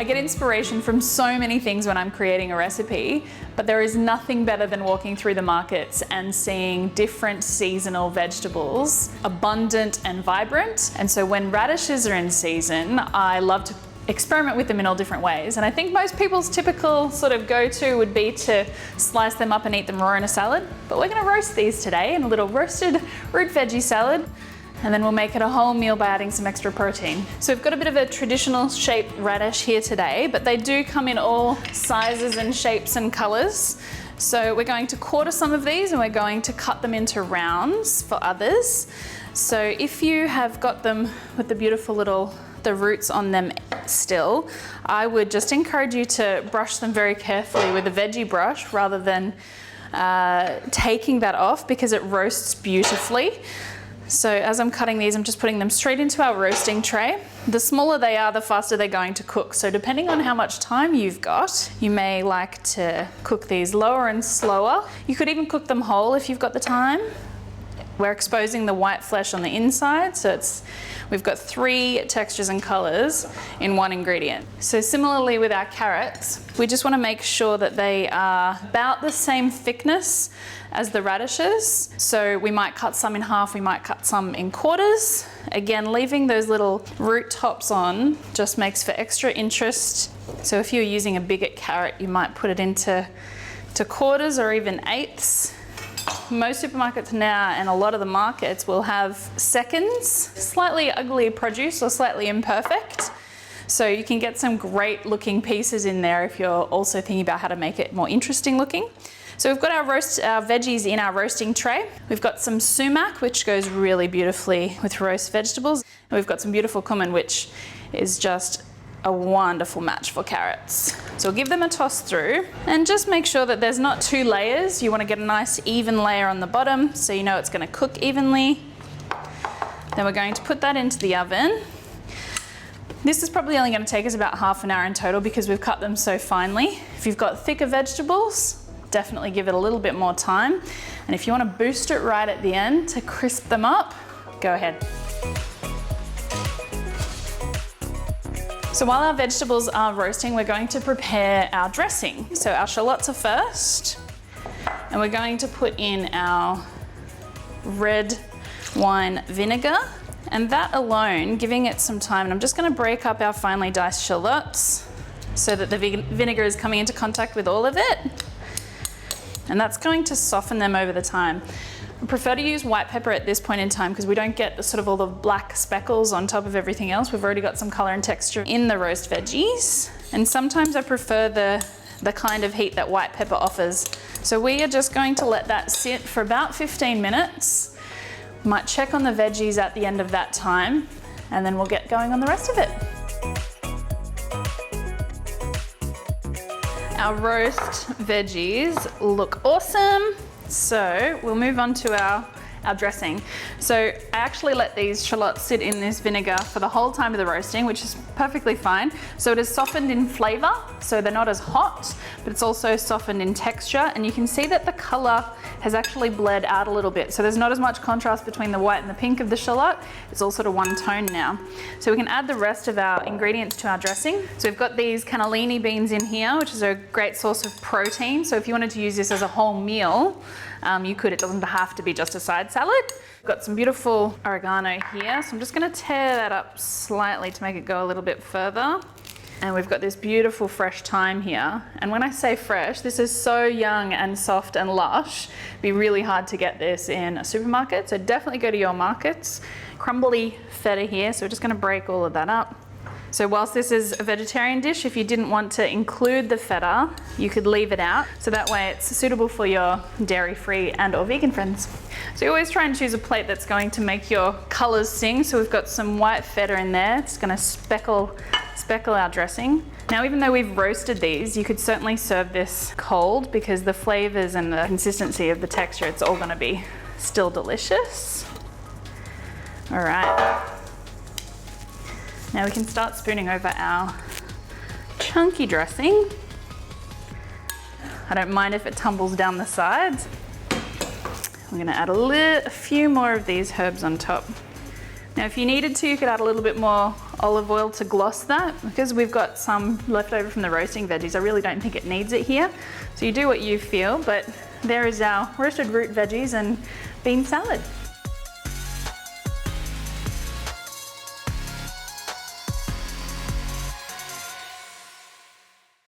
I get inspiration from so many things when I'm creating a recipe, but there is nothing better than walking through the markets and seeing different seasonal vegetables, abundant and vibrant. And so when radishes are in season, I love to experiment with them in all different ways. And I think most people's typical sort of go-to would be to slice them up and eat them raw in a salad. But we're gonna roast these today in a little roasted root veggie salad. And then we'll make it a whole meal by adding some extra protein. So we've got a bit of a traditional shaped radish here today, but they do come in all sizes and shapes and colors. So we're going to quarter some of these and we're going to cut them into rounds for others. So if you have got them with the beautiful the roots on them still, I would just encourage you to brush them very carefully with a veggie brush rather than taking that off, because it roasts beautifully. So as I'm cutting these, I'm just putting them straight into our roasting tray. The smaller they are, the faster they're going to cook. So depending on how much time you've got, you may like to cook these lower and slower. You could even cook them whole if you've got the time. We're exposing the white flesh on the inside, so we've got 3 textures and colors in one ingredient. So similarly with our carrots, we just want to make sure that they are about the same thickness as the radishes. So we might cut some in half, we might cut some in quarters. Again, leaving those little root tops on just makes for extra interest. So if you're using a bigger carrot, you might put it into quarters or even eighths. Most supermarkets now and a lot of the markets will have seconds, slightly ugly produce or slightly imperfect. So you can get some great looking pieces in there if you're also thinking about how to make it more interesting looking. So we've got our veggies in our roasting tray. We've got some sumac, which goes really beautifully with roast vegetables. And we've got some beautiful cumin, which is just a wonderful match for carrots. So we'll give them a toss through and just make sure that there's not 2 layers. You want to get a nice even layer on the bottom so you know it's going to cook evenly. Then we're going to put that into the oven. This is probably only going to take us about half an hour in total because we've cut them so finely. If you've got thicker vegetables, definitely give it a little bit more time. And if you want to boost it right at the end to crisp them up, go ahead. So while our vegetables are roasting, we're going to prepare our dressing. So our shallots are first, and we're going to put in our red wine vinegar, and that alone, giving it some time. And I'm just going to break up our finely diced shallots so that the vinegar is coming into contact with all of it. And that's going to soften them over the time. I prefer to use white pepper at this point in time because we don't get sort of all the black speckles on top of everything else. We've already got some color and texture in the roast veggies. And sometimes I prefer the kind of heat that white pepper offers. So we are just going to let that sit for about 15 minutes. Might check on the veggies at the end of that time, and then we'll get going on the rest of it. Our roast veggies look awesome. So we'll move on to our dressing. So I actually let these shallots sit in this vinegar for the whole time of the roasting, which is perfectly fine. So it is softened in flavor, so they're not as hot, but it's also softened in texture. And you can see that the color has actually bled out a little bit. So there's not as much contrast between the white and the pink of the shallot. It's all sort of one tone now. So we can add the rest of our ingredients to our dressing. So we've got these cannellini beans in here, which is a great source of protein. So if you wanted to use this as a whole meal, you could. It doesn't have to be just a side salad. We've got some beautiful oregano here. So I'm just going to tear that up slightly to make it go a little bit further. And we've got this beautiful fresh thyme here. And when I say fresh, this is so young and soft and lush. It'd be really hard to get this in a supermarket. So definitely go to your markets. Crumbly feta here. So we're just going to break all of that up. So whilst this is a vegetarian dish, if you didn't want to include the feta, you could leave it out. So that way it's suitable for your dairy-free and or vegan friends. So you always try and choose a plate that's going to make your colors sing. So we've got some white feta in there. It's going to speckle our dressing. Now, even though we've roasted these, you could certainly serve this cold because the flavors and the consistency of the texture, it's all going to be still delicious. All right. Now we can start spooning over our chunky dressing. I don't mind if it tumbles down the sides. I'm going to add a few more of these herbs on top. Now if you needed to, you could add a little bit more olive oil to gloss that. Because we've got some left over from the roasting veggies, I really don't think it needs it here. So you do what you feel, but there is our roasted root veggies and bean salad.